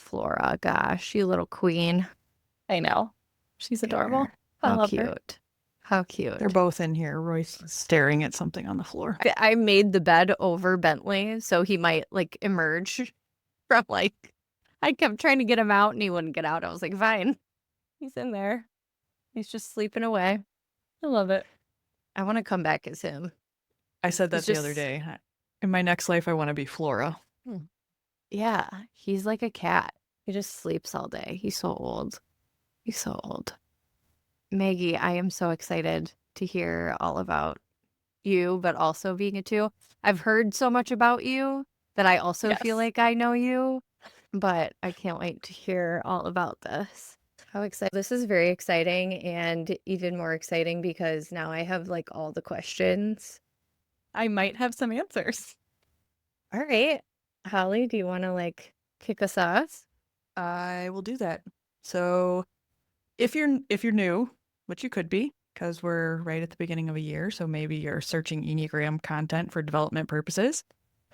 Flora. Gosh, you little queen. I know. She's adorable. Here. I How love her. cute. How They're cute. both in here. Royce is staring at something on the floor. I made the bed over Bentley so he might like emerge from like I kept trying to get him out and he wouldn't get out. I was like, fine. He's in there. He's just sleeping away. I love it. I want to come back as him. I said that It's the other just- day. In my next life, I want to be Flora. Yeah, he's like a cat. He just sleeps all day. He's so old. He's so old. Maggie, I am so excited to hear all about you, but also being a two. I've heard so much about you that I also feel Yes. like I know you, but I can't wait to hear all about this. How excited. This is very exciting and even more exciting because now I have like all the questions. I might have some answers. All right. Holly, do you want to like kick us off? I will do that. So, if you're new, which you could be, because we're right at the beginning of a year, so maybe you're searching Enneagram content for development purposes,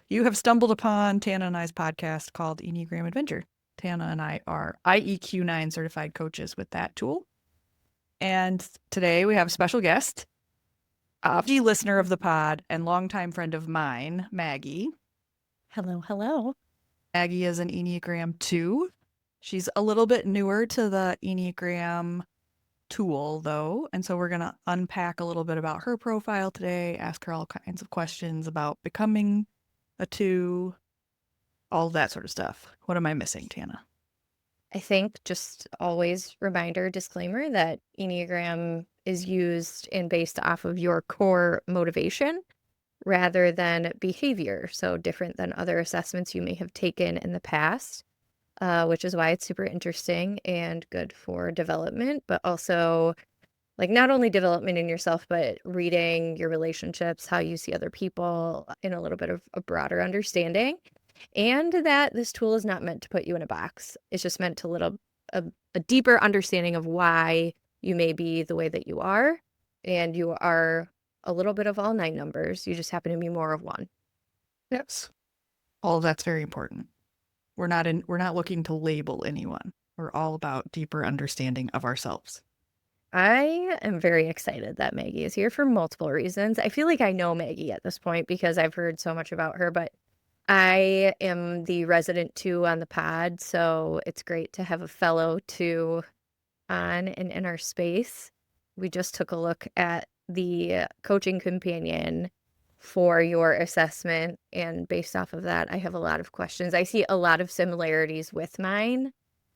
you have stumbled upon Tana and I's podcast called Enneagram Adventure. Tana and I are IEQ9 certified coaches with that tool. And today we have a special guest, a listener of the pod and longtime friend of mine, Maggie. Hello, hello. Maggie is an Enneagram 2. She's a little bit newer to the Enneagram tool, though. And so we're going to unpack a little bit about her profile today, ask her all kinds of questions about becoming a 2, all that sort of stuff. What am I missing, Tana? I think just always reminder, disclaimer that Enneagram is used and based off of your core motivation rather than behavior. So different than other assessments you may have taken in the past, which is why it's super interesting and good for development, but also like not only development in yourself, but reading your relationships, how you see other people in a little bit of a broader understanding. And that this tool is not meant to put you in a box. It's just meant to a deeper understanding of why you may be the way that you are. And you are a little bit of all 9 numbers. You just happen to be more of one. Yes. All of that's very important. We're not looking to label anyone. We're all about deeper understanding of ourselves. I am very excited that Maggie is here for multiple reasons. I feel like I know Maggie at this point because I've heard so much about her, but I am the resident 2 on the pod, so it's great to have a fellow 2 on and in our space. We just took a look at the coaching companion for your assessment, and based off of that, I have a lot of questions. I see a lot of similarities with mine.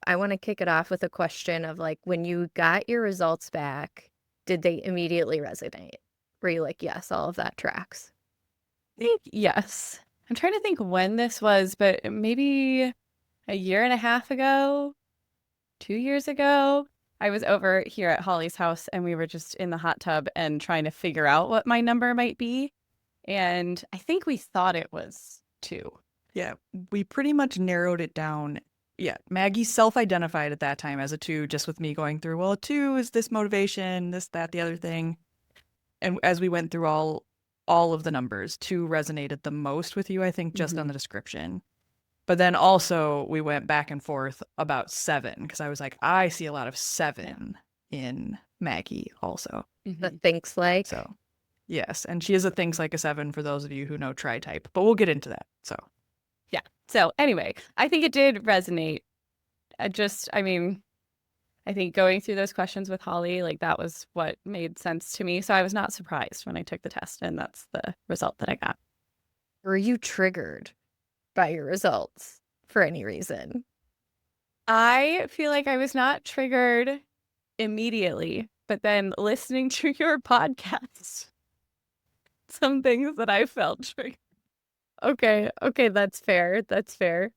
I want to kick it off with a question of like, when you got your results back, did they immediately resonate? Were you like, yes, all of that tracks? I think yes. I'm trying to think when this was, but maybe a year and a half ago, 2 years ago. I was over here at Holly's house and we were just in the hot tub and trying to figure out what my number might be. And I think we thought it was 2. Yeah, we pretty much narrowed it down. Yeah, Maggie self-identified at that time as a 2, just with me going through, well, a 2 is this motivation, this, that, the other thing. And as we went through all of the numbers, 2 resonated the most with you, I think, just on the description. But then also we went back and forth about 7, because I was like, I see a lot of 7 in Maggie also. The thinks like. So, yes. And she is a thinks like a 7 for those of you who know tri-type, but we'll get into that. So, yeah. So anyway, I think it did resonate. I think going through those questions with Holly, like that was what made sense to me. So I was not surprised when I took the test, and that's the result that I got. Were you triggered by your results for any reason? I feel like I was not triggered immediately, but then listening to your podcast, some things that I felt triggered. Okay, that's fair. That's fair.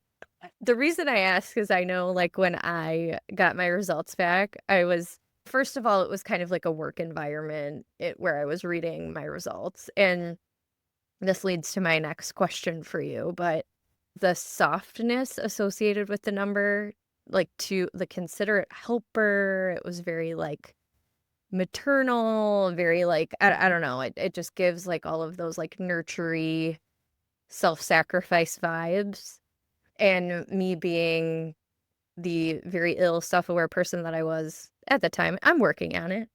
The reason I ask is I know like when I got my results back, first of all, it was kind of like a work environment where I was reading my results. And this leads to my next question for you, but the softness associated with the number, like to the considerate helper, it was very like maternal, very like, I don't know, it just gives like all of those like nurtury, self-sacrifice vibes. And me being the very ill, self-aware person that I was at the time. I'm working on it.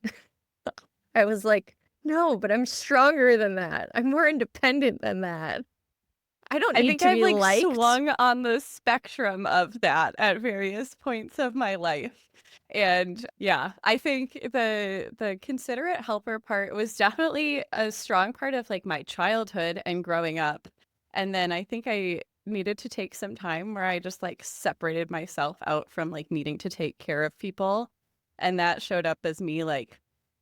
I was like, "No, but I'm stronger than that. I'm more independent than that. I don't I need think to I've be like liked." swung on the spectrum of that at various points of my life. And yeah, I think the considerate helper part was definitely a strong part of like my childhood and growing up. And then I think I needed to take some time where I just like separated myself out from like needing to take care of people. And that showed up as me like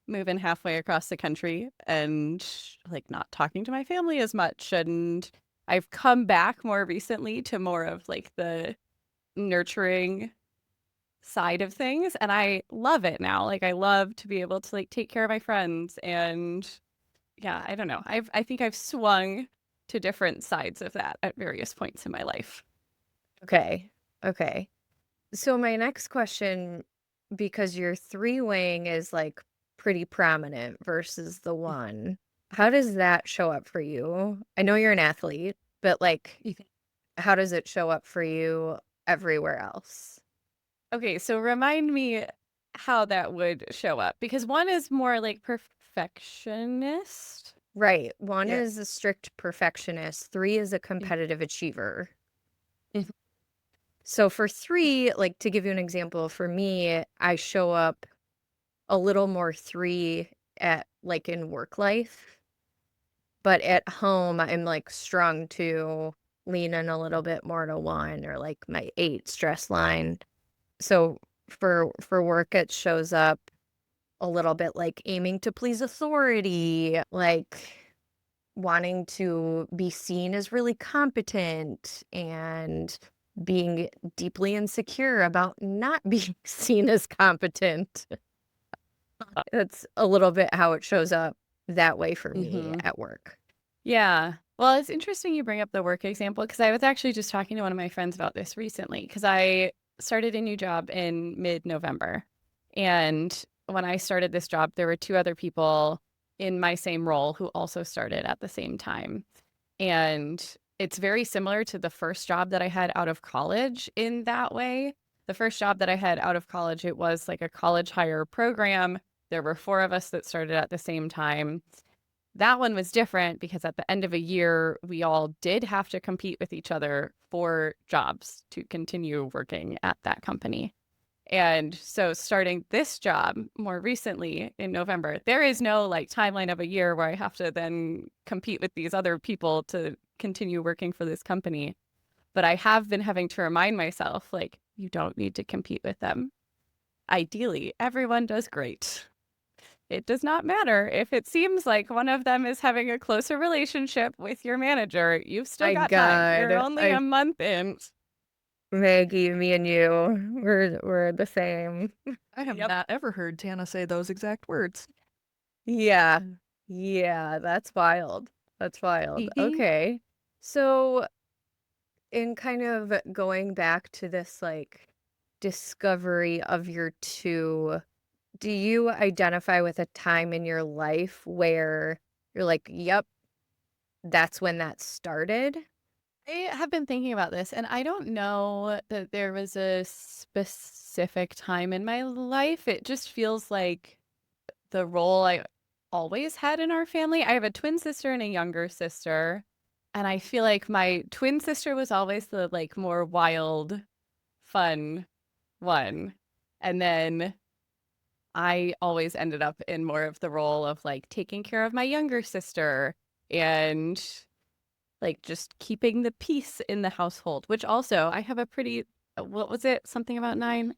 moving halfway across the country and like not talking to my family as much. And I've come back more recently to more of like the nurturing side of things, and I love it now. Like I love to be able to like take care of my friends, and yeah, I don't know. I think I've swung to different sides of that at various points in my life. Okay. Okay. So my next question, because your three wing is like pretty prominent versus the one, how does that show up for you? I know you're an athlete, but like, how does it show up for you everywhere else? Okay, so remind me how that would show up because one is more like perfectionist. Right. One Yeah. is a strict perfectionist, three is a competitive achiever. Mhm. So for three, like to give you an example, for me, I show up a little more three at like in work life. But at home, I'm, like, strung to lean in a little bit more to 1 or, like, my 8 stress line. So for work, it shows up a little bit like aiming to please authority, like, wanting to be seen as really competent and being deeply insecure about not being seen as competent. That's a little bit how it shows up that way for me Mhm. at work. Yeah. Well, it's interesting you bring up the work example because I was actually just talking to one of my friends about this recently because I started a new job in mid-November. And when I started this job, there were two other people in my same role who also started at the same time. And it's very similar to the first job that I had out of college in that way. The first job that I had out of college, it was like a college hire program. There were four of us that started at the same time. That one was different because at the end of a year, we all did have to compete with each other for jobs to continue working at that company. And so starting this job more recently in November, there is no like timeline of a year where I have to then compete with these other people to continue working for this company. But I have been having to remind myself, like, you don't need to compete with them. Ideally, everyone does great. It does not matter if it seems like one of them is having a closer relationship with your manager. You've still My got time. You're god, only a I month in. Maggie, me and you, we're the same. I have Yep. not ever heard Tana say those exact words. Yeah. Yeah, that's wild. That's wild. Okay. So, in kind of going back to this like discovery of your two, do you identify with a time in your life where you're like, "Yep, that's when that started?" I have been thinking about this, and I don't know that there was a specific time in my life. It just feels like the role I always had in our family. I have a twin sister and a younger sister, and I feel like my twin sister was always the like more wild, fun one. And then I always ended up in more of the role of like taking care of my younger sister and like just keeping the peace in the household, which also I have a pretty, what was it? Something about nine?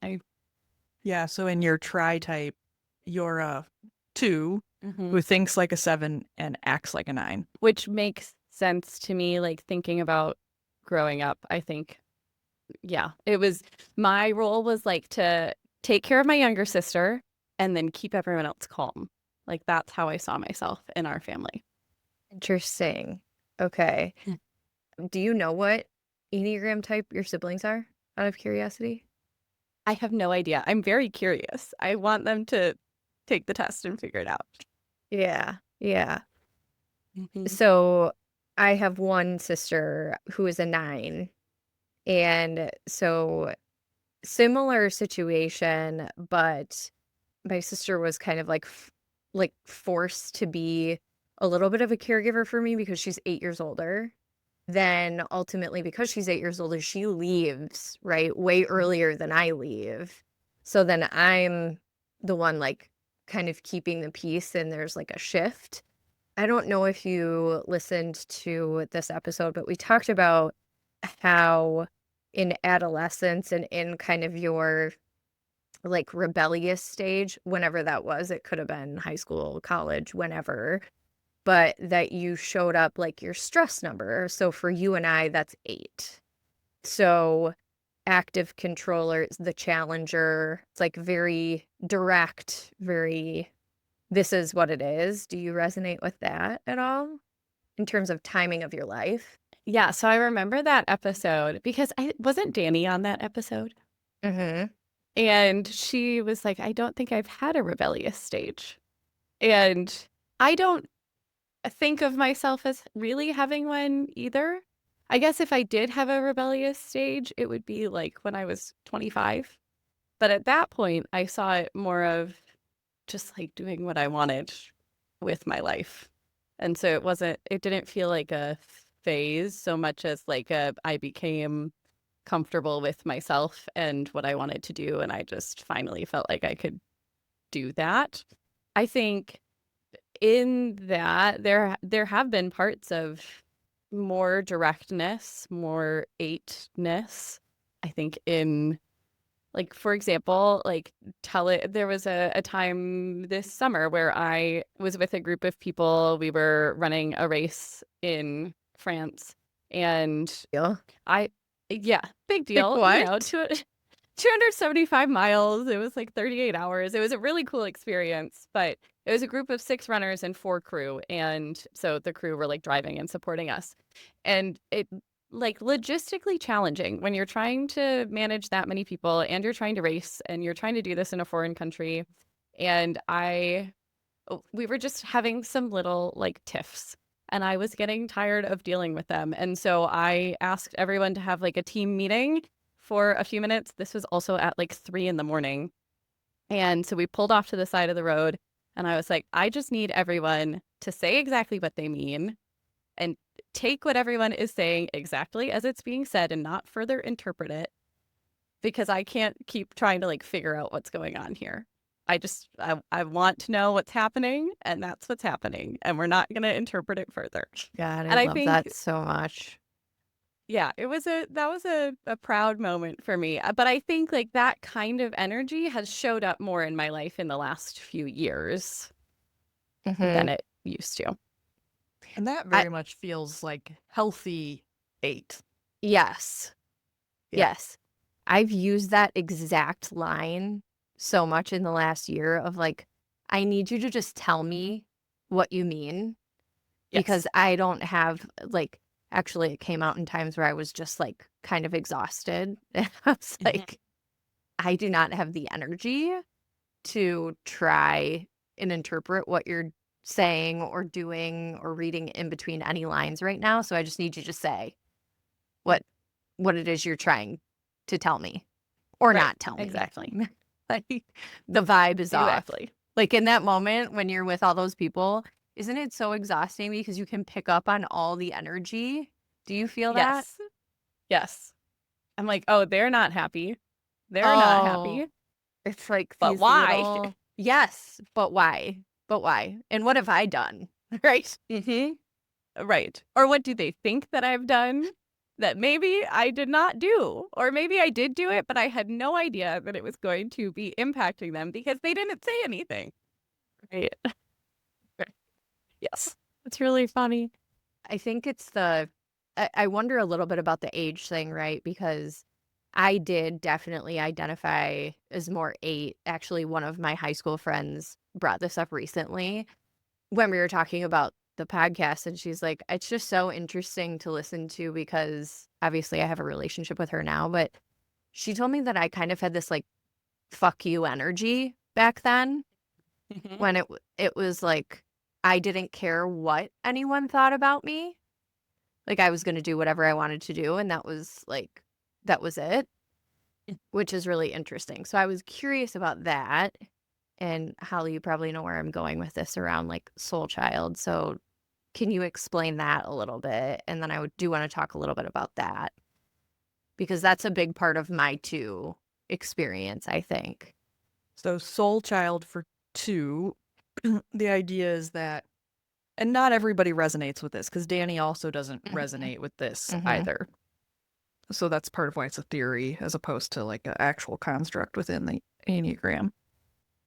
Yeah, so in your tri type, you're a 2 Mhm. who thinks like a 7 and acts like a 9. Which makes sense to me, like thinking about growing up. I think, yeah, it was my role was like to take care of my younger sister and then keep everyone else calm. Like that's how I saw myself in our family. Interesting. Okay. Do you know what Enneagram type your siblings are, out of curiosity? I have no idea. I'm very curious. I want them to take the test and figure it out. Yeah. Yeah. Mhm. So, I have one sister who is a 9, and so Similar situation, but my sister was kind of like forced to be a little bit of a caregiver for me because she's 8 years older. Then ultimately, because she's 8 years older, she leaves, right, way earlier than I leave. So then I'm the one, like, kind of keeping the peace, and there's, like, a shift. I don't know if you listened to this episode, but we talked about how in adolescence and in kind of your, like, rebellious stage, whenever that was, it could have been high school, college, whenever, but that you showed up like your stress number. So for you and I, that's 8. So active controller, the challenger, it's like very direct, very, this is what it is. Do you resonate with that at all in terms of timing of your life? Yeah, so I remember that episode because I wasn't Danny on that episode. Mm-hmm. And she was like, I don't think I've had a rebellious stage. And I don't think of myself as really having one either. I guess if I did have a rebellious stage, it would be like when I was 25. But at that point, I saw it more of just like doing what I wanted with my life. And so it didn't feel like a phase so much as like I became comfortable with myself and what I wanted to do. And I just finally felt like I could do that. I think in that there have been parts of more directness, more eightness. I think in like, for example, like there was a time this summer where I was with a group of people. We were running a race in France and Yeah. I, yeah, big Like deal, what? 275 miles. It was like 38 hours. It was a really cool experience, but it was a group of 6 runners and 4 crew. And so the crew were like driving and supporting us. And it like logistically challenging when you're trying to manage that many people and you're trying to race and you're trying to do this in a foreign country. And we were just having some little like tiffs and I was getting tired of dealing with them. And so I asked everyone to have like a team meeting for a few minutes. This was also at like 3 a.m. And so we pulled off to the side of the road and I was like, I just need everyone to say exactly what they mean and take what everyone is saying exactly as it's being said and not further interpret it because I can't keep trying to like figure out what's going on here. I want to know what's happening and that's what's happening and we're not going to interpret it further. God, I And I love think that so much. yeah, that was a proud moment for me. But I think like that kind of energy has showed up more in my life in the last few years Mm-hmm. than it used to. And that I very much feels like healthy 8. Yes. Yeah. Yes. I've used that exact line so much in the last year of like, I need you to just tell me what you mean because Yes. I don't have like, actually, it came out in times where I was just like kind of exhausted. And I was Mhm. like, I do not have the energy to try and interpret what you're saying or doing or reading in between any lines right now. So I just need you to say what it is you're trying to tell me or Right. not tell me. Exactly. Like the vibe is off. Exactly. Like in that moment when you're with all those people, isn't it so exhausting because you can pick up on all the energy? Do you feel that? Yes. Yes. I'm like, oh, they're not happy. They're not Oh, happy. it's like But these why? little, yes, but why? But why? And what have I done? Right? Mm-hmm. Right. Or what do they think that I've done that maybe I did not do? Or maybe I did do it, but I had no idea that it was going to be impacting them because they didn't say anything. Right. Yes. It's really funny. I think it's I wonder a little bit about the age thing, right? Because I did definitely identify as more 8. Actually, one of my high school friends brought this up recently when we were talking about the podcast, and she's like, it's just so interesting to listen to because obviously I have a relationship with her now, but she told me that I kind of had this like fuck you energy back then Mhm. when it was like I didn't care what anyone thought about me. Like, I was gonna do whatever I wanted to do, and that was, like that was it. which is really interesting. So I was curious about that. And Holly, you probably know where I'm going with this around like soul child. So can you explain that a little bit? And then do want to talk a little bit about that because that's a big part of my two experience, I think. So soul child for 2, the idea is that, and not everybody resonates with this because Danny also doesn't resonate with this either. So that's part of why it's a theory as opposed to like an actual construct within the Enneagram.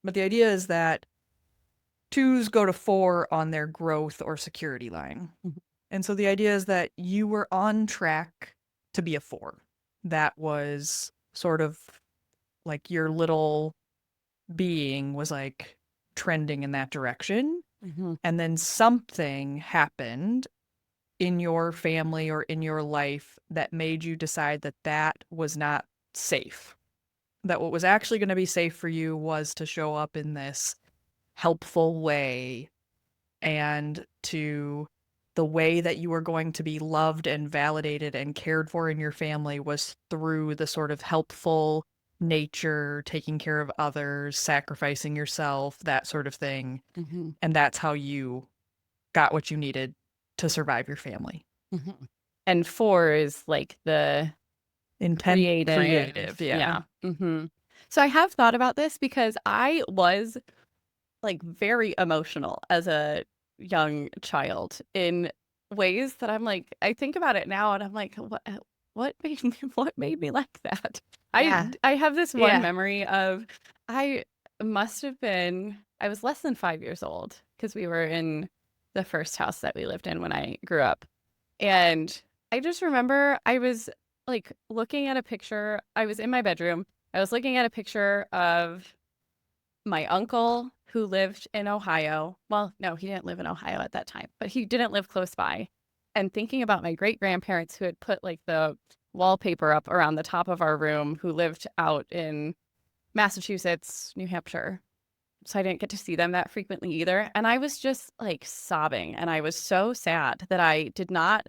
But the idea is that 2s go to 4 on their growth or security line. And so the idea is that you were on track to be a 4. That was sort of like your little being was like trending in that direction. And then something happened in your family or in your life that made you decide that that was not safe. That what was actually going to be safe for you was to show up in this helpful way, and to the way that you were going to be loved and validated and cared for in your family was through the sort of helpful nature, taking care of others, sacrificing yourself, that sort of thing. And that's how you got what you needed to survive your family. And 4 is like the creative. Yeah. So I have thought about this because I was like very emotional as a young child in ways that I'm like, I think about it now and I'm like, what made me like that? Yeah. I have this one Yeah. memory of I I was less than 5 years old because we were in the first house that we lived in when I grew up. And I just remember I was like looking at a picture. I was in my bedroom. I was looking at a picture of my uncle who lived in Ohio. Well, no, he didn't live in Ohio at that time, but he didn't live close by. And thinking about my great grandparents who had put like the wallpaper up around the top of our room, who lived out in Massachusetts, New Hampshire. So I didn't get to see them that frequently either. And I was just like sobbing. And I was so sad that I did not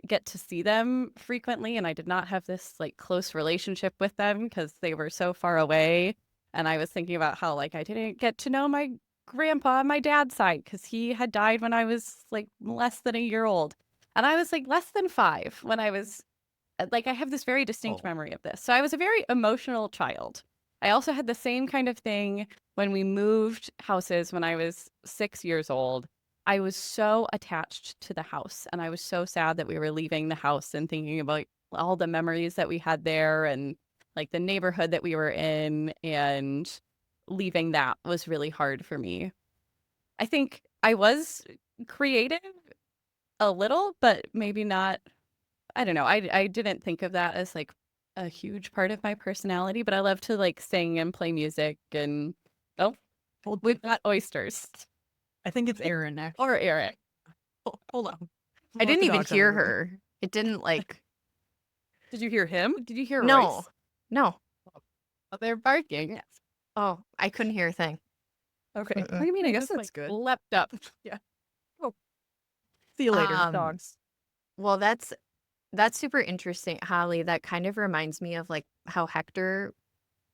get to see them frequently. And I did not have this like close relationship with them because they were so far away. And I was thinking about how like I didn't get to know my grandpa on my dad's side because he had died when I was like less than a year old. And I was like less than 5 when I was like, I have this very distinct memory of this. So I was a very emotional child. I also had the same kind of thing when we moved houses when I was 6 years old. I was so attached to the house and I was so sad that we were leaving the house and thinking about all the memories that we had there and like the neighborhood that we were in, and leaving that was really hard for me. I think I was creative a little, but maybe not. I don't know. I didn't think of that as like a huge part of my personality, but I love to like sing and play music and oh, we've got oysters. I think it's Aaron next. Or Eric. Hold on. I didn't The even dog's hear out of the room. her. It didn't like, Did you hear him? Did you hear no, Royce? no. Oh, they're barking. Oh, I couldn't hear a thing. Okay. Mm-mm. What do you mean? I guess Just, that's like, good. leapt up. Yeah. Oh. See you later, Um, dogs. Well, that's super interesting, Holly. That kind of reminds me of like how Hector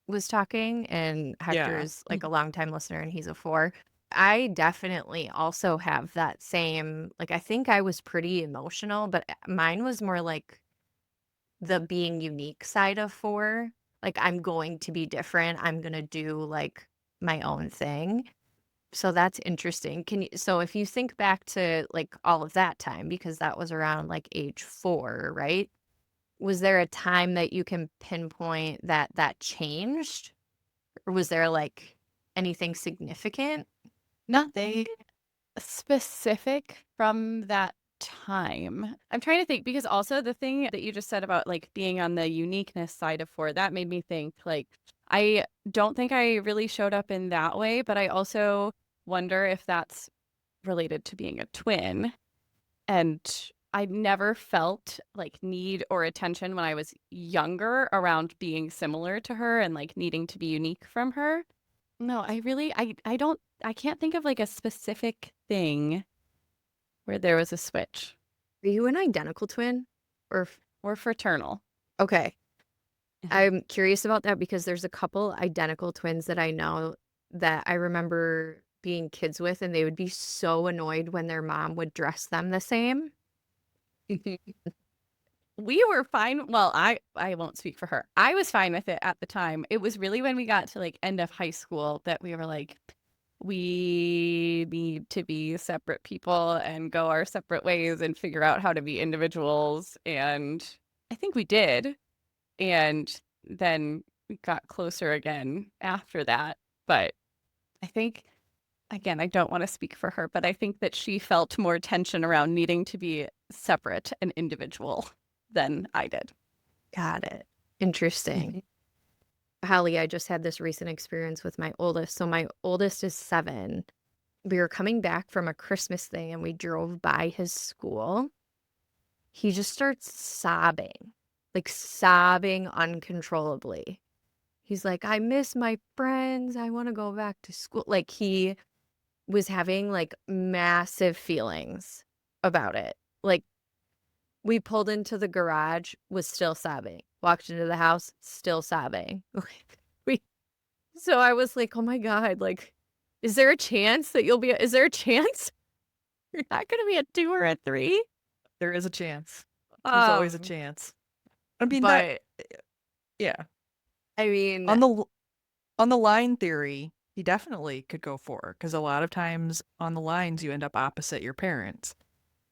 was talking, and Hector Yeah. is like a longtime listener and he's a 4. I definitely also have that same, like, I think I was pretty emotional, but mine was more like the being unique side of 4. Like, I'm going to be different. I'm going to do like my own thing. So that's interesting. So if you think back to like all of that time, because that was around like age 4, right? Was there a time that you can pinpoint that changed? Or was there like anything significant? Nothing specific from that time. I'm trying to think because also the thing that you just said about like being on the uniqueness side of 4, that made me think like I don't think I really showed up in that way, but I also wonder if that's related to being a twin. And I never felt like need or attention when I was younger around being similar to her and like needing to be unique from her. No, I can't think of like a specific thing where there was a switch Are you an identical twin? Or or fraternal. okay. I'm curious about that because there's a couple identical twins that I know that I remember being kids with, and they would be so annoyed when their mom would dress them the same. We were fine. Well, I won't speak for her. I was fine with it at the time. It was really when we got to like end of high school that we were like, we need to be separate people and go our separate ways and figure out how to be individuals. And I think we did. And then we got closer again after that. But I think, again, I don't want to speak for her, but I think that she felt more tension around needing to be separate and individual than I did. Got it. Interesting. Holly, I just had this recent experience with my oldest. So my oldest is 7. We were coming back from a Christmas thing and we drove by his school. He just starts sobbing, like sobbing uncontrollably. He's like, I miss my friends. I want to go back to school. Like he was having like massive feelings about it. Like we pulled into the garage, was still sobbing. Walked into the house, still sobbing. we So I was like, "Oh my God, like is there a chance that is there a chance you're not going to be a 2 or a 3?" There is a chance. There's always a Um, chance. I mean, but yeah. I mean, On the line theory, he definitely could go 4 because a lot of times on the lines you end up opposite your parents,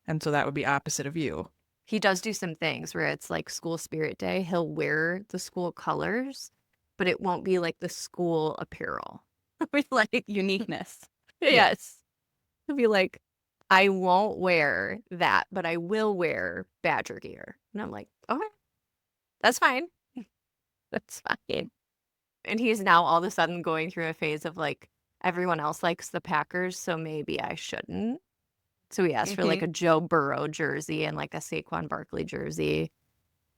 and so that would be opposite of you. he does do some things where it's like school spirit day. He'll wear the school colors, but it won't be like the school apparel. With like Uniqueness. yes. He'll be like, I won't wear that, but I will wear Badger gear. And I'm like, okay, that's fine. That's fine. And he's now all of a sudden going through a phase of like, everyone else likes the Packers, so maybe I shouldn't. So he asked for like a Joe Burrow jersey and like a Saquon Barkley jersey.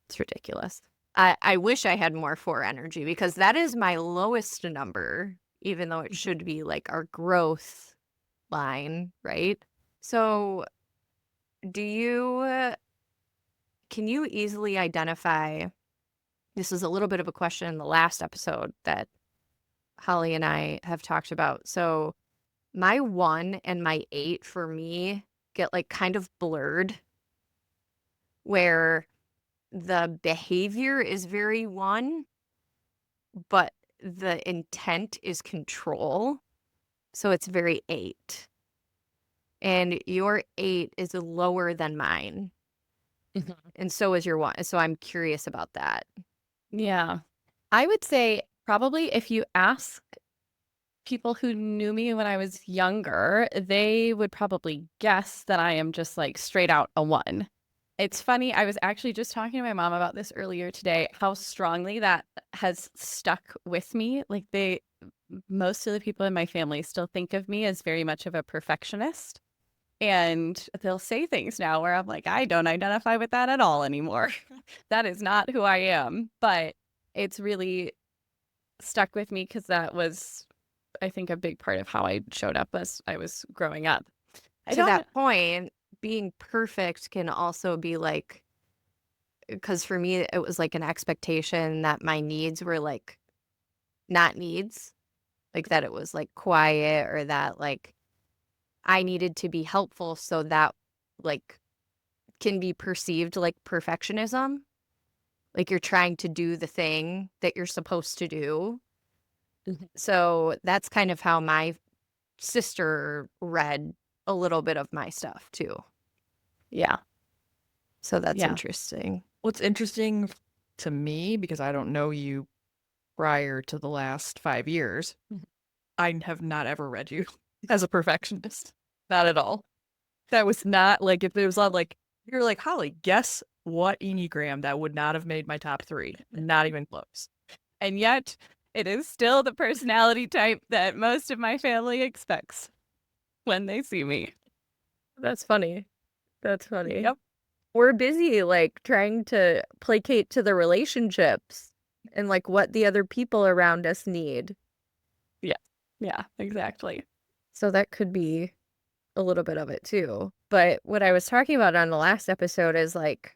It's ridiculous. I wish I had more 4 energy because that is my lowest number, even though it should be like our growth line, right? So can you easily identify, this is a little bit of a question in the last episode that Holly and I have talked about. So my 1 and my 8 for me get like kind of blurred where the behavior is very 1, but the intent is control. So it's very 8. And your 8 is lower than mine. And so is your 1. So I'm curious about that. Yeah. I would say probably if you ask people who knew me when I was younger, they would probably guess that I am just like straight out a 1. It's funny. I was actually just talking to my mom about this earlier today, how strongly that has stuck with me. Like most of the people in my family still think of me as very much of a perfectionist. And they'll say things now where I'm like, I don't identify with that at all anymore. That is not who I am. But it's really stuck with me because that was, I think, a big part of how I showed up as I was growing up. To that point, being perfect can also be like, because for me, it was like an expectation that my needs were like not needs, like that it was like quiet or that like I needed to be helpful so that like can be perceived like perfectionism. Like you're trying to do the thing that you're supposed to do. So that's kind of how my sister read a little bit of my stuff too. Yeah. So that's Yeah. interesting. What's interesting to me, because I don't know you prior to the last 5 years, I have not ever read you as a perfectionist. Not at all. That was not like, if it was on like, you're like, Holly, guess what Enneagram that would not have made my top 3. Not even close. And yet it is still the personality type that most of my family expects when they see me. That's funny. That's funny. Yep. We're busy like trying to placate to the relationships and like what the other people around us need. Yeah. Yeah, exactly. So that could be a little bit of it too. But what I was talking about on the last episode is like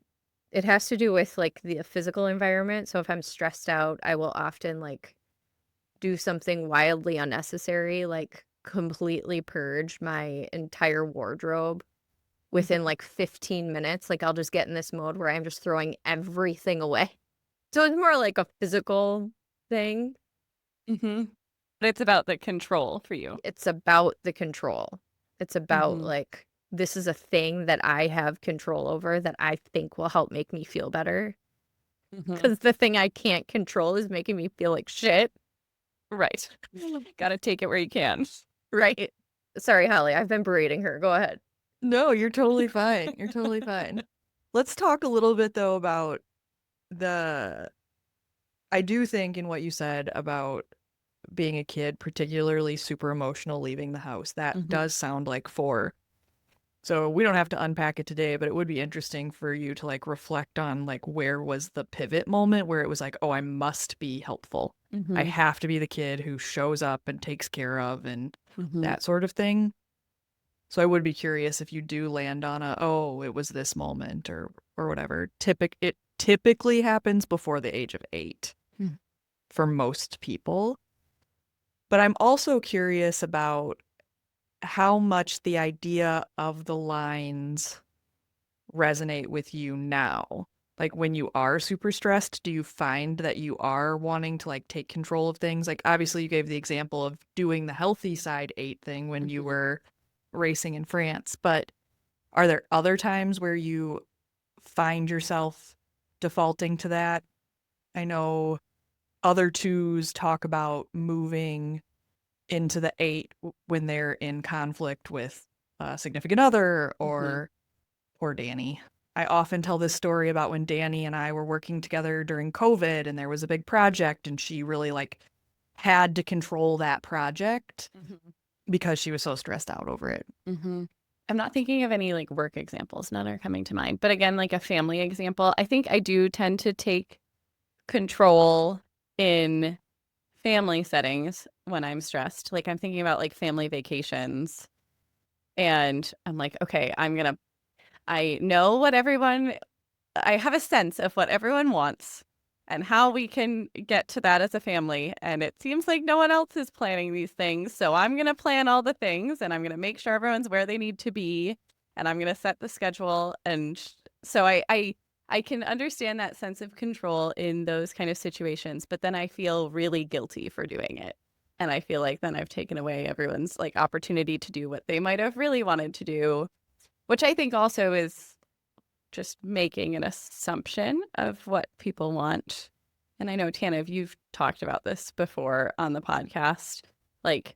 It has to do with, like, the physical environment, so if I'm stressed out, I will often, like, do something wildly unnecessary, like, completely purge my entire wardrobe within, like, 15 minutes, like, I'll just get in this mode where I'm just throwing everything away. So it's more like a physical thing. Mm-hmm. But it's about the control for you. It's about the control. It's about, Mm-hmm. like, this is a thing that I have control over that I think will help make me feel better. Mm-hmm. Because the thing I can't control is making me feel like shit. Right. Gotta take it where you can. Right. Sorry, Holly, I've been berating her. Go ahead. No, you're totally fine. You're totally fine. Let's talk a little bit though about the I do think in what you said about being a kid, particularly super emotional leaving the house, that Mm-hmm. does sound like 4. So we don't have to unpack it today, but it would be interesting for you to like reflect on like where was the pivot moment where it was like, oh, I must be helpful. I Mm-hmm. have to be the kid who shows up and takes care of and Mm-hmm. that sort of thing. So I would be curious if you do land on a, oh, it was this moment or whatever. It typically happens before the age of 8 Hmm. for most people. But I'm also curious about how much the idea of the lines resonate with you now. Like when you are super stressed, do you find that you are wanting to like take control of things? Like obviously you gave the example of doing the healthy side 8 thing when you Mm-hmm. were racing in France, but are there other times where you find yourself defaulting to that? I know other twos talk about moving into the 8 when they're in conflict with a significant other Mm-hmm. or Danny. I often tell this story about when Danny and I were working together during COVID and there was a big project and she really like had to control that project Mm-hmm. because she was so stressed out over it. Mm-hmm. I'm not thinking of any like work examples. None are coming to mind. But again, like a family example, I think I do tend to take control in family settings when I'm stressed. Like I'm thinking about like family vacations and I'm like, okay, I know what everyone, I have a sense of what everyone wants and how we can get to that as a family. And it seems like no one else is planning these things. So I'm going to plan all the things and I'm going to make sure everyone's where they need to be. And I'm going to set the schedule. And so I can understand that sense of control in those kind of situations. But then I feel really guilty for doing it. And I feel like then I've taken away everyone's like opportunity to do what they might have really wanted to do, which I think also is just making an assumption of what people want. And I know, Tana, if you've talked about this before on the podcast, like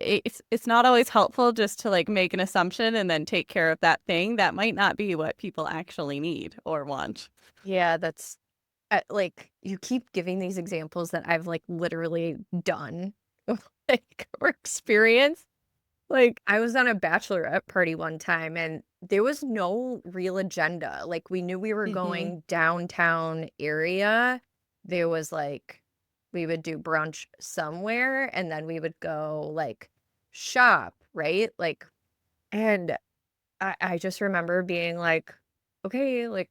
it's not always helpful just to like make an assumption and then take care of that thing. That might not be what people actually need or want. Yeah, that's like you keep giving these examples that I've like literally done, like or experienced. Like I was on a bachelorette party one time and there was no real agenda. Like we knew we were Mm-hmm. going downtown area. There was like we would do brunch somewhere and then we would go like shop, right? Like and I just remember being like, okay, like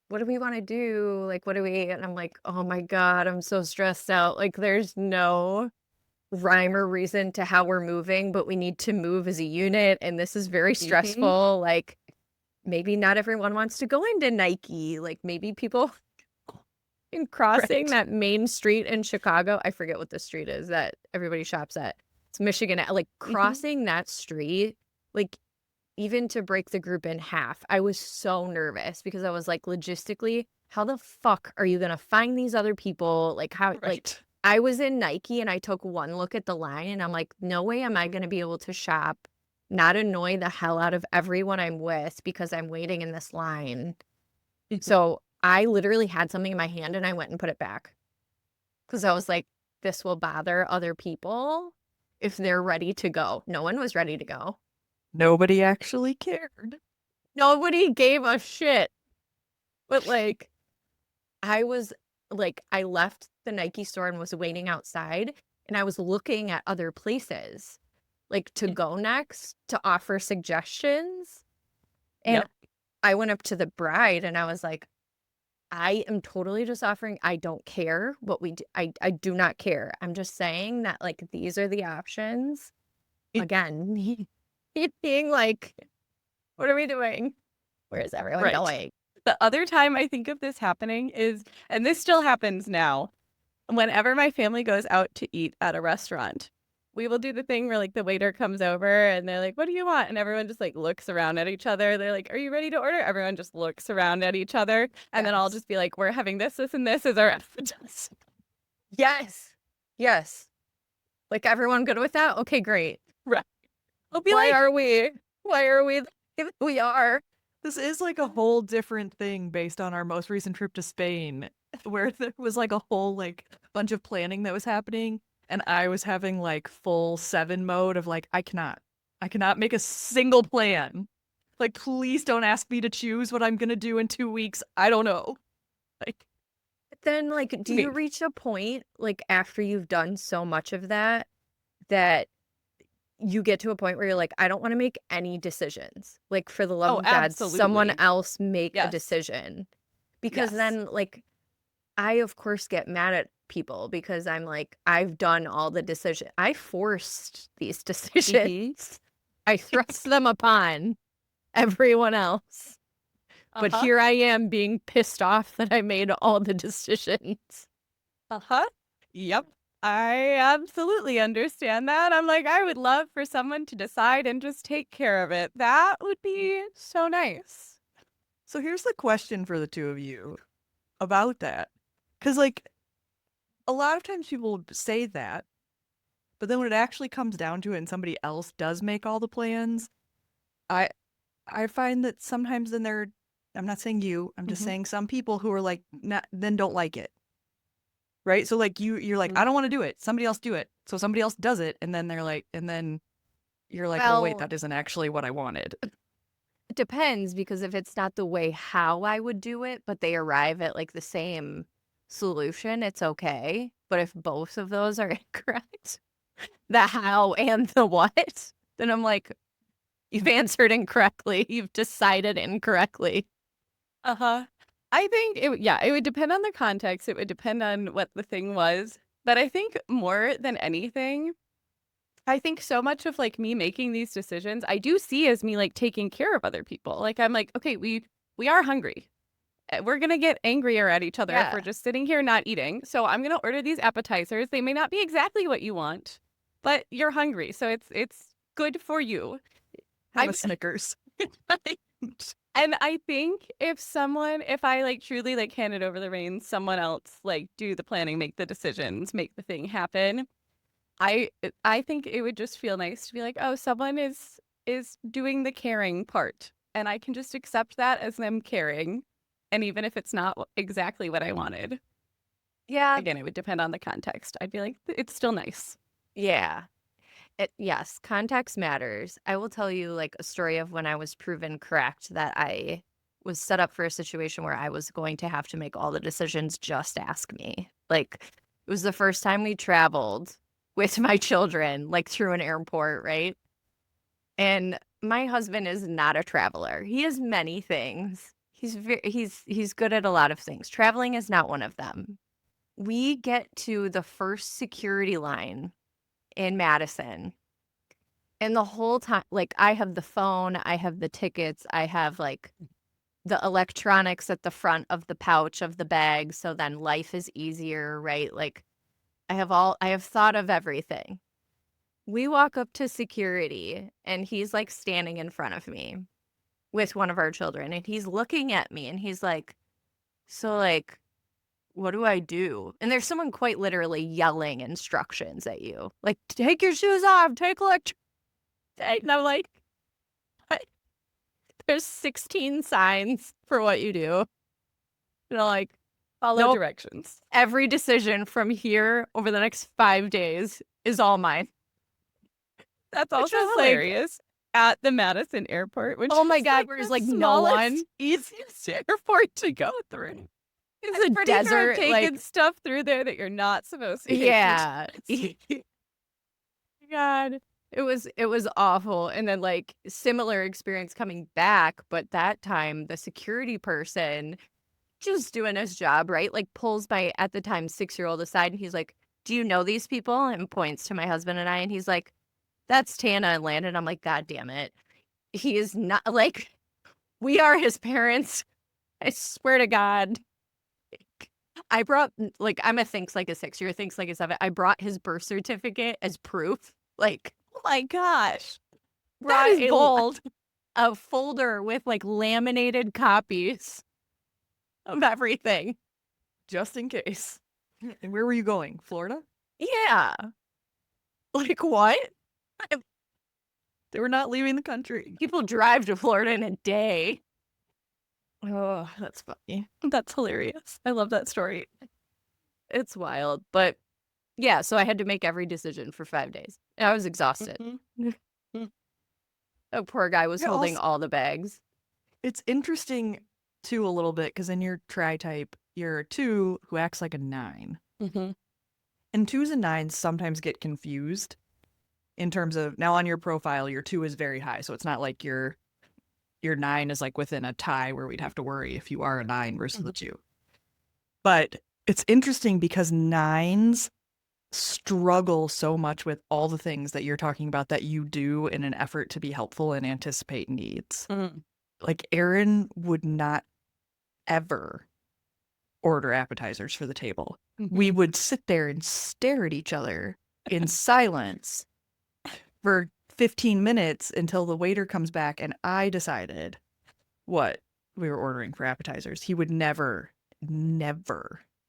what do we want to do? Like, what do we? And I'm like, oh my God, I'm so stressed out. Like, there's no rhyme or reason to how we're moving, but we need to move as a unit. And this is very Mm-hmm. stressful. Like, maybe not everyone wants to go into Nike. Like, maybe people in crossing Right. that main street in Chicago, I forget what the street is that everybody shops at. It's Michigan. Like, Mm-hmm. crossing that street, like, even to break the group in half, I was so nervous because I was like, logistically, how the fuck are you gonna find these other people? Like, how, like, Right. I was in Nike and I took one look at the line and I'm like, no way am I gonna be able to shop, not annoy the hell out of everyone I'm with because I'm waiting in this line. So I literally had something in my hand and I went and put it back because I was like, this will bother other people if they're ready to go. No one was ready to go. Nobody actually cared. Nobody gave a shit. But, like, I was like, I left the Nike store and was waiting outside, and I was looking at other places, like, to go next to offer suggestions, and Yep. I went up to the bride and I was like, I am totally just offering, I don't care what we do. I do not care. I'm just saying that, like, these are the options. Again, me being like, what are we doing? Where is everyone Right. going? The other time I think of this happening is, and this still happens now, whenever my family goes out to eat at a restaurant, we will do the thing where like the waiter comes over and they're like, "What do you want?" And everyone just like looks around at each other. They're like, "Are you ready to order?" Everyone just looks around at each other. And then I'll Yes. just be like, "We're having this, this, and this as our appetizer." Yes. Yes. Like, everyone good with that? Okay, great. Right. I'll be Why like, are we? Why are we? We are. This is like a whole different thing based on our most recent trip to Spain, where there was like a whole like bunch of planning that was happening, and I was having like full 7 mode of like, I cannot make a single plan. Like, please don't ask me to choose what I'm gonna do in 2 weeks. I don't know. Like, But then, like, do me. you reach a point, like, after you've done so much of that, that you get to a point where you're like, I don't want to make any decisions. Like, for the love Oh, of God, someone absolutely. else make a Yes. decision. Because Yes. then, like, I, of course, get mad at people because I'm like, I've done all the decision. I forced these decisions. I thrust them upon everyone else. But Uh-huh. here I am being pissed off that I made all the decisions. Uh-huh. Yep. I absolutely understand that. I'm like, I would love for someone to decide and just take care of it. That would be so nice. so here's the question for the two of you about that. Because, like, a lot of times people say that, but then when it actually comes down to it and somebody else does make all the plans, I I find that sometimes then I'm not saying you, I'm just Mhm. saying some people who are like, not, then don't like it. Right? So like you're like, Mhm. I don't want to do it. Somebody else do it. So somebody else does it, and then they're like, and then you're like, well, wait, Well, that isn't actually what I wanted. it depends, because if it's not the way how I would do it, but they arrive at like the same solution, it's okay. But if both of those are incorrect, the how and the what, then I'm like, you've answered incorrectly. You've decided incorrectly. Uh-huh. I think it would depend on the context. It would depend on what the thing was. But I think more than anything, I think so much of like me making these decisions, I do see as me like taking care of other people. Like I'm like, okay, we are hungry. We're gonna get angrier at each other if Yeah. we're just sitting here not eating. So I'm gonna order these appetizers. They may not be exactly what you want, but you're hungry, so it's good for you. Have I'm a Snickers. And I think if I like truly like handed over the reins, someone else like do the planning, make the decisions, make the thing happen. I I think it would just feel nice to be like, oh, someone is doing the caring part, and I can just accept that as them caring, and even if it's not exactly what I wanted. Yeah. Again, it would depend on the context. I'd be like, it's still nice. Yeah. Yes, context matters. I will tell you like a story of when I was proven correct that I was set up for a situation where I was going to have to make all the decisions. Just ask me. Like, it was the first time we traveled with my children, like through an airport, right? And my husband is not a traveler. He is many things. He's good at a lot of things. Traveling is not one of them. We get to the first security line in Madison. And the whole time, like, I have the phone, I have the tickets, I have like the electronics at the front of the pouch of the bag. So then life is easier, right? Like, I have thought of everything. We walk up to security and he's like standing in front of me with one of our children, and he's looking at me and he's like, so like, what do I do? And there's someone quite literally yelling instructions at you. Like, take your shoes off, take and I'm like, what? There's 16 signs for what you do. And I'm like, Follow nope, directions. every decision from here over the next 5 days is all mine. That's Which also was like, hilarious at the Madison airport, which oh my is God, like there's the like no smallest, one. easiest airport to go through. It's I'm a pretty sure I've desert, taken like, stuff through there that you're not supposed to take yeah. through. God, it was awful. And then like similar experience coming back, but that time the security person just doing his job, right? Like pulls my, at the time, 6-year-old aside and he's like, do you know these people? And points to my husband and I. And he's like, that's Tana and Landon. I'm like, God damn it. He is not like, we are his parents. I swear to God. I brought, like, I'm a thinks like a 6, you're a thinks like a 7. I brought his birth certificate as proof. Like, Oh my gosh. That brought is bold. a folder with like laminated copies of everything. Just in case. And where were you going? Florida? Yeah. Like, what? They were not leaving the country. People drive to Florida in a day. Oh, that's funny. That's hilarious. I love that story. It's wild. But yeah, so I had to make every decision for 5 days. And I was exhausted. Oh, poor guy was Yeah, holding also- all the bags. It's interesting, too, a little bit, because in your tri-type, you're a 2 who acts like a 9. Mm-hmm. And 2s and 9s sometimes get confused in terms of, now on your profile, your 2 is very high. So it's not like your 9 is like within a tie where we'd have to worry if you are a 9 versus the 2. But it's interesting because 9s struggle so much with all the things that you're talking about that you do in an effort to be helpful and anticipate needs. Mm-hmm. Like Aaron would not ever order appetizers for the table. We would sit there and stare at each other in silence for 15 minutes until the waiter comes back and I decided what we were ordering for appetizers. He would never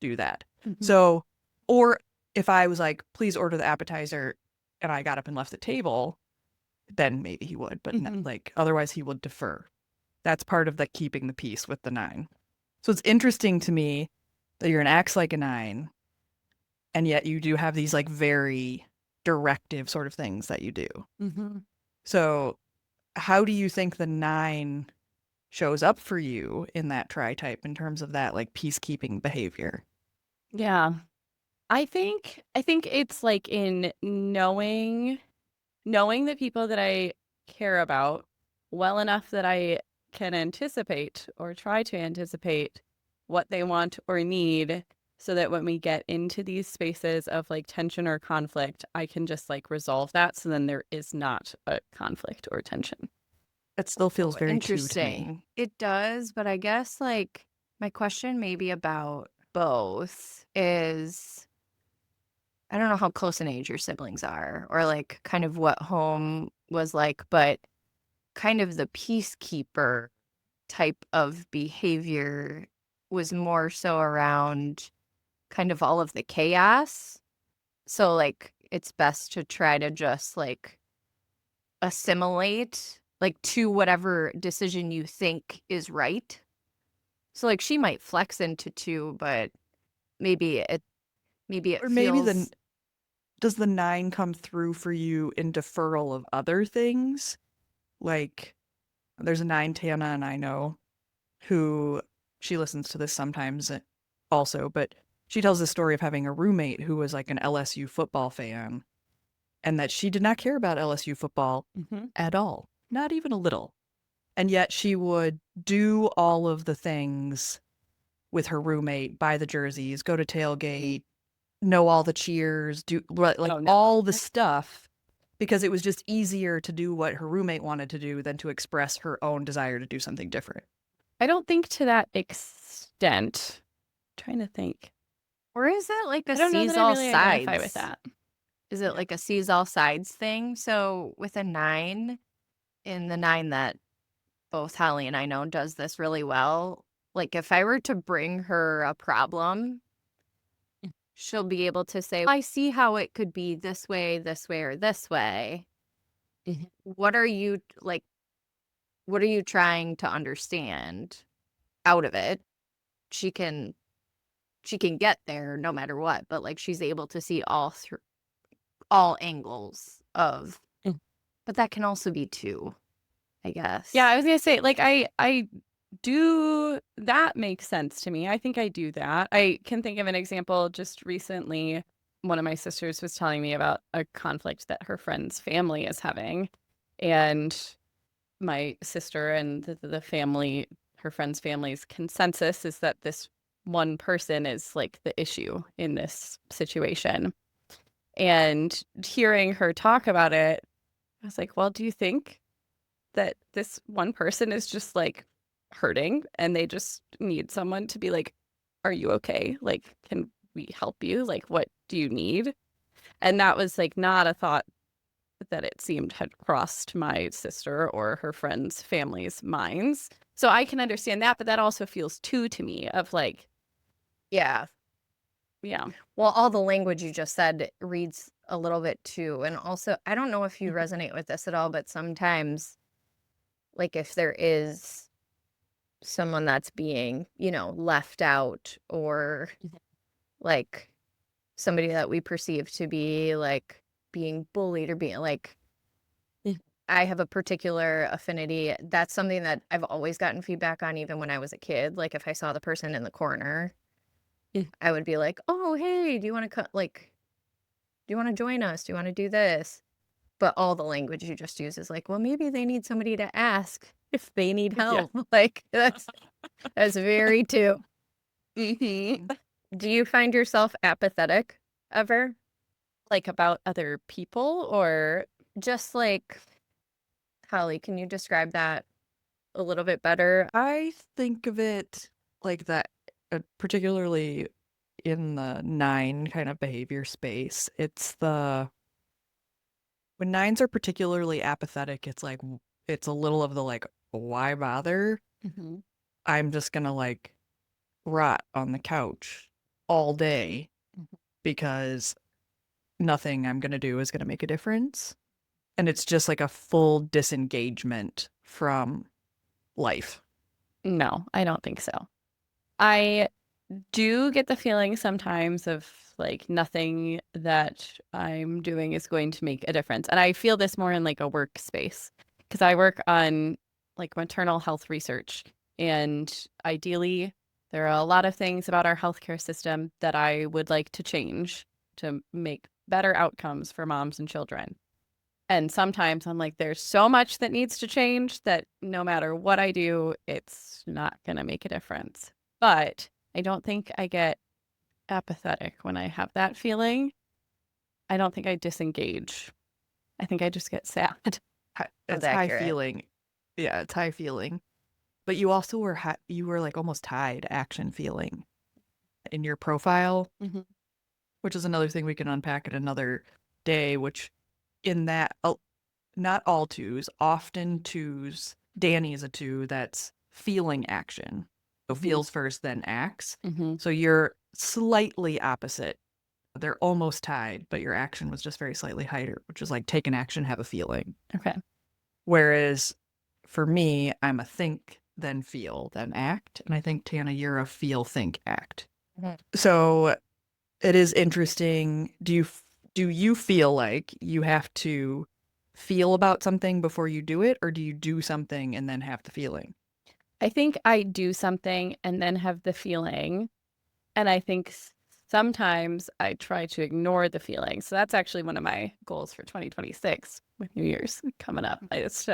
do that. So, or if I was like, please order the appetizer and I got up and left the table, then maybe he would, but not, like otherwise he would defer. That's part of the keeping the peace with the 9. So it's interesting to me that you're an acts like a 9 and yet you do have these like very directive sort of things that you do. So how do you think the 9 shows up for you in that tri-type in terms of that like peacekeeping behavior? Yeah. I think it's like in knowing the people that I care about well enough that I can anticipate or try to anticipate what they want or need so that when we get into these spaces of like tension or conflict, I can just like resolve that so then there is not a conflict or tension. It still feels very 2 to me. Interesting. It does, but I guess like my question maybe about both is I don't know how close in age your siblings are or like kind of what home was like, but kind of the peacekeeper type of behavior was more so around kind of all of the chaos. So like it's best to try to just like assimilate like to whatever decision you think is right. So like she might flex into 2, but maybe it Or maybe feels does the 9 come through for you in deferral of other things? Like there's a 9 Tana and I know who she listens to this sometimes also, but she tells the story of having a roommate who was like an LSU football fan and that she did not care about LSU football at all, not even a little. And yet she would do all of the things with her roommate, buy the jerseys, go to tailgate, know all the cheers, do like all the stuff because it was just easier to do what her roommate wanted to do than to express her own desire to do something different. I don't think to that extent. I'm trying to think. or is it like a I don't know sees that I all really sides? identify with that. Is it like a sees all sides thing? So with a 9, in the 9 that both Holly and I know does this really well, like if I were to bring her a problem, she'll be able to say, I see how it could be this way, or this way. What are you like, what are you trying to understand out of it? She can get there no matter what, but like she's able to see all angles of, but that can also be 2, I guess. Yeah, I was gonna say, like, I do, that makes sense to me. I think I do that. I can think of an example just recently. One of my sisters was telling me about a conflict that her friend's family is having. And my sister and the family, her friends' families' consensus is that this one person is like the issue in this situation. And hearing her talk about it, I was like, well, do you think that this one person is just like hurting and they just need someone to be like, are you okay? Like, can we help you? Like, what do you need? And that was like not a thought that it seemed had crossed my sister or her friends' families' minds. So I can understand that, but that also feels too to me of like, Yeah. yeah. Well, all the language you just said reads a little bit too. And also, I don't know if you resonate with this at all, but sometimes, like, if there is someone that's being, left out, or like somebody that we perceive to be like being bullied, or being like, Yeah. I have a particular affinity. That's something that I've always gotten feedback on, even when I was a kid. Like, if I saw the person in the corner, Yeah. I would be like, oh, hey, do you want to cut? Like, do you want to join us? Do you want to do this? But all the language you just use is like, well, maybe they need somebody to ask if they need Yeah. help. Like, that's very too. Mm-hmm. Do you find yourself apathetic ever? Like about other people or Just like, Holly, can you describe that a little bit better? I think of it like that, particularly in the nine kind of behavior space. When nines are particularly apathetic, it's like, it's a little of the like, why bother? Mhm. I'm just gonna like rot on the couch all day Mhm. because nothing I'm gonna do is gonna make a difference. And it's just like a full disengagement from life. No, I don't think so. I do get the feeling sometimes of like nothing that I'm doing is going to make a difference. And I feel this more in like a workspace because I work on like maternal health research. And ideally, there are a lot of things about our healthcare system that I would like to change to make better outcomes for moms and children. And sometimes I'm like, there's so much that needs to change that no matter what I do, it's not going to make a difference. But I don't think I get apathetic when I have that feeling. I don't think I disengage. I think I just get sad. Sounds It's high accurate. feeling. Yeah, it's high feeling. But you also were you were like almost tied action feeling in your profile, Mhm. which is another thing we can unpack at another day, which in that not all twos, often twos, Danny is a two that's feeling action. So Mhm. feels first, then acts. Mhm. So you're slightly opposite. They're almost tied, but your action was just very slightly higher, which is like take an action, have a feeling. Okay. Whereas for me, I'm a think, then feel, then act. And I think, Tana, you're a feel, think, act. Mhm. So it is interesting. Do you feel like you have to feel about something before you do it, or do you do something and then have the feeling? I think I do something and then have the feeling. And I think sometimes I try to ignore the feeling. So that's actually one of my goals for 2026 with New Year's coming up. I just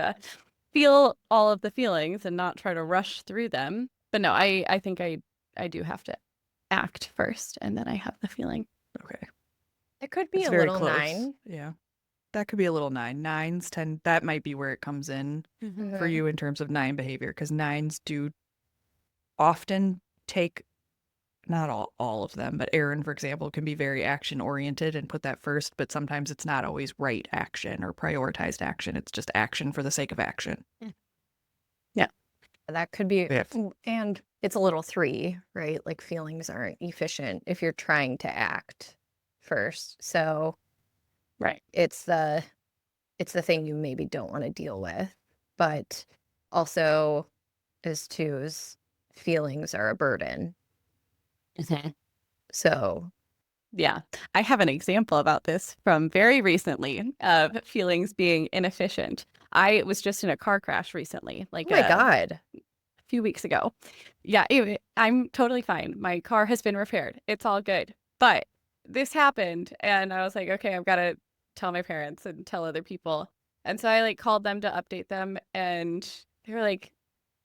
feel all of the feelings and not try to rush through them. But no, I think I do have to act first and then I have the feeling. Okay. It could be It's a very little close. nine. Yeah. That could be a little nine. Nines tend, that might be where it comes in for Mhm. you in terms of nine behavior, because nines do often take, not all of them, but Aaron, for example, can be very action oriented and put that first, but sometimes it's not always right action or prioritized action. It's just action for the sake of action. Yeah. That could be, Yeah. and it's a little three, right? Like, feelings aren't efficient if you're trying to act first. So Right. it's the thing you maybe don't want to deal with. But also, as twos, feelings are a burden. Mhm. So Yeah. I have an example about this from very recently of feelings being inefficient. I was just in a car crash recently, oh like my a God. few weeks ago. Yeah, I'm totally fine. My car has been repaired. It's all good. But this happened and I was like, okay, I've got to tell my parents and tell other people. And so I like called them to update them and they were like,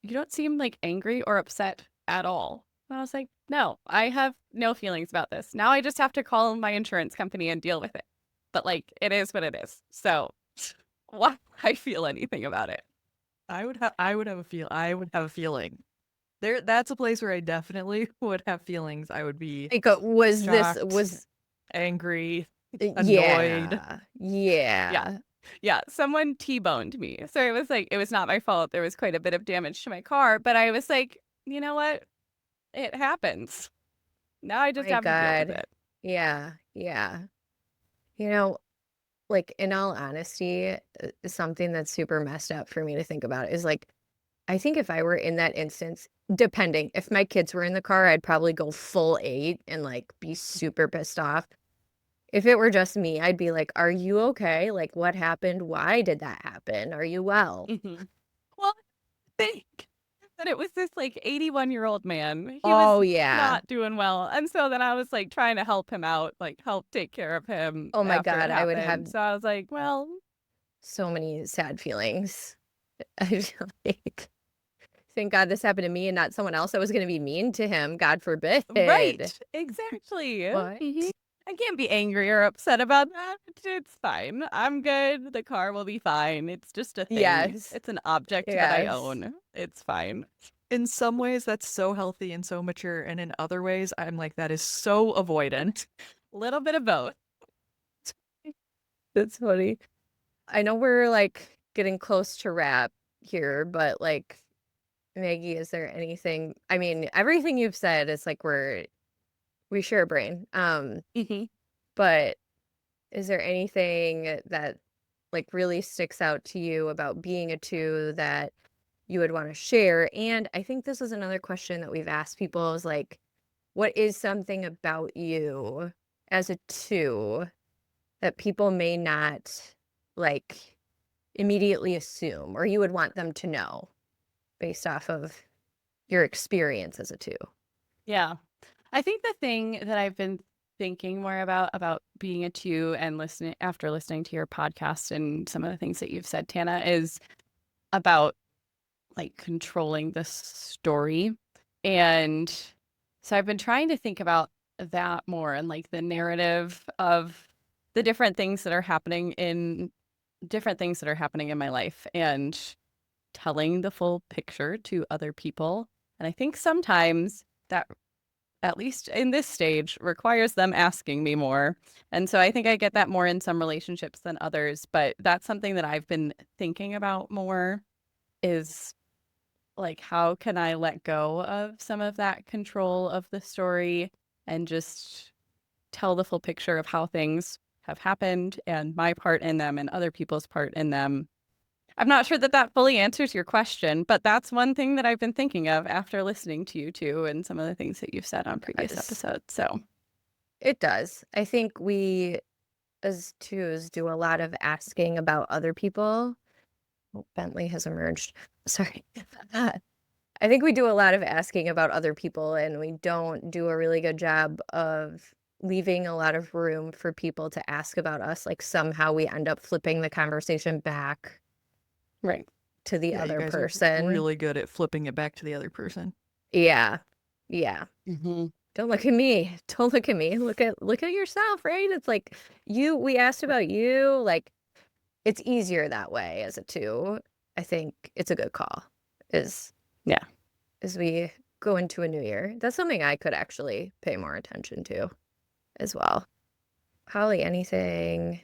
you don't seem like angry or upset at all. And I was like, no, I have no feelings about this. Now I just have to call my insurance company and deal with it. But like, it is what it is. So why would I feel anything about it? I would have a feeling. That's a place where I definitely would have feelings. I would be Like, was this shocked, angry, annoyed. yeah, Yeah. yeah. Yeah. Someone T-boned me. So it was like, it was not my fault. There was quite a bit of damage to my car. But I was like, you know what? It happens. Now I just My have to deal with God. it. Yeah, yeah. You know, like in all honesty, something that's super messed up for me to think about is like, I think if I were in that instance, depending, if my kids were in the car, I'd probably go full 8 and like be super pissed off. If it were just me, I'd be like, "Are you okay? Like, what happened? Why did that happen? Are you well?" Well, I think that it was this like 81-year-old man. He was Oh, yeah. not doing well. And so then I was like trying to help him out, like help take care of him Oh my after it God, I would happened. have So I was like, well, so many sad feelings. I feel like, thank God this happened to me and not someone else that was gonna be mean to him, God forbid. right, exactly. What? I can't be angry or upset about that. It's fine. I'm good. The car will be fine. It's just a thing. Yes. It's an object that I Yes. own. It's fine. In some ways, that's so healthy and so mature, and in other ways, I'm like, that is so avoidant. A little bit of both. That's funny. I know we're, like, getting close to wrap here, but, like, Maggie, is there anything I mean, everything you've said is like we share a brain, hmm but is there anything that, like, really sticks out to you about being a 2 that you would wanna share? And I think this is another question that we've asked people is, like, what is something about you as a 2 that people may not, like, immediately assume or you would want them to know based off of your experience as a 2? Yeah. I think the thing that I've been thinking more about being a 2 and listening after listening to your podcast and some of the things that you've said, Tana, is about like controlling the story. And so I've been trying to think about that more and like the narrative of the different things that are happening in my life and telling the full picture to other people. And I think sometimes that, at least in this stage, requires them asking me more. And so I think I get that more in some relationships than others. But that's something that I've been thinking about more is like, how can I let go of some of that control of the story and just tell the full picture of how things have happened and my part in them and other people's part in them. I'm not sure that that fully answers your question, but that's one thing that I've been thinking of after listening to you two and some of the things that you've said on previous Yes. episodes. So, It does. I think we as 2s do a lot of asking about other people. Oh, Bentley has emerged. Sorry. I think we do a lot of asking about other people, and we don't do a really good job of leaving a lot of room for people to ask about us. Like somehow we end up flipping the conversation back right. to the Yeah, you other guys are person. really good at flipping it back to the other person. Yeah. Yeah. Mm-hmm. Don't look at me. Don't look at me. Look at yourself, right? It's like we asked about you. Like it's easier that way as a 2. I think it's a good call. Is Yeah. as we go into a new year. That's something I could actually pay more attention to as well. Holly, anything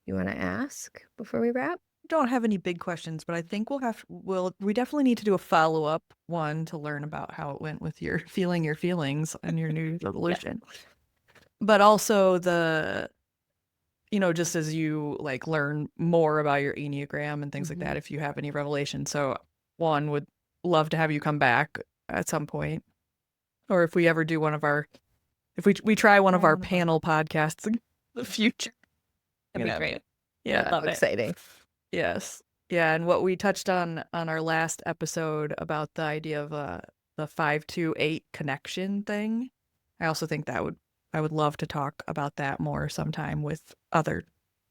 you want to ask before we wrap? Don't have any big questions, but I think we definitely need to do a follow-up one to learn about how it went with your feelings and your new resolution. But also just as you like learn more about your Enneagram and things like that, if you have any revelations. So one would love to have you come back at some point. Or if we ever do if we try one of our panel podcasts in the future. That'd be great. Yeah. Love it. Exciting. Yes. Yeah, and what we touched on our last episode about the idea of the 5-2-8 connection thing. I also think I would love to talk about that more sometime with other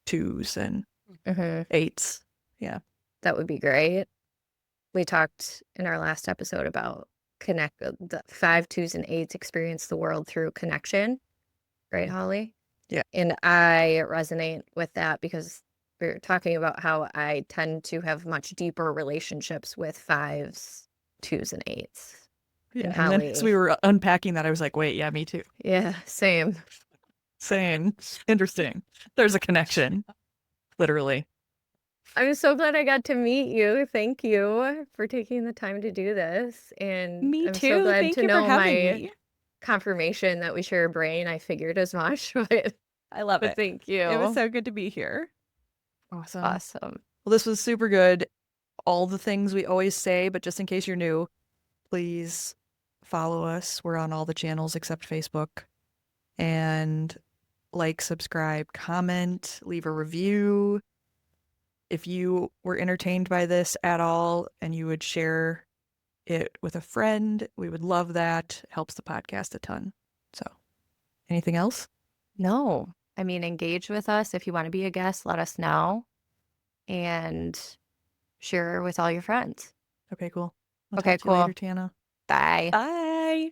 2s and Mhm. 8s. Yeah. That would be great. we talked in our last episode about the 5, 2s, and 8s experience the world through connection, right, Holly? Yeah. And I resonate with that because we're talking about how I tend to have much deeper relationships with 5s, 2s, and 8s. Yeah. And And then as we were unpacking that, I was like, wait, yeah, me too. Yeah, same. Same. Interesting. There's a connection. Literally. I'm so glad I got to meet you. Thank you for taking the time to do this. And Me I'm so too. glad Thank to you for know having my me. confirmation that we share a brain. I figured as much, I love but it. thank you. It was so good to be here. Awesome. awesome. Well, this was super good. All the things we always say, but just in case you're new, please follow us. We're on all the channels except Facebook. And like, subscribe, comment, leave a review. If you were entertained by this at all and you would share it with a friend, we would love that. It helps the podcast a ton. So, anything else? No, I mean, engage with us. If you want to be a guest, let us know and share with all your friends. Okay, cool. I'll Okay, talk to you later, cool. Tana. Bye. Bye.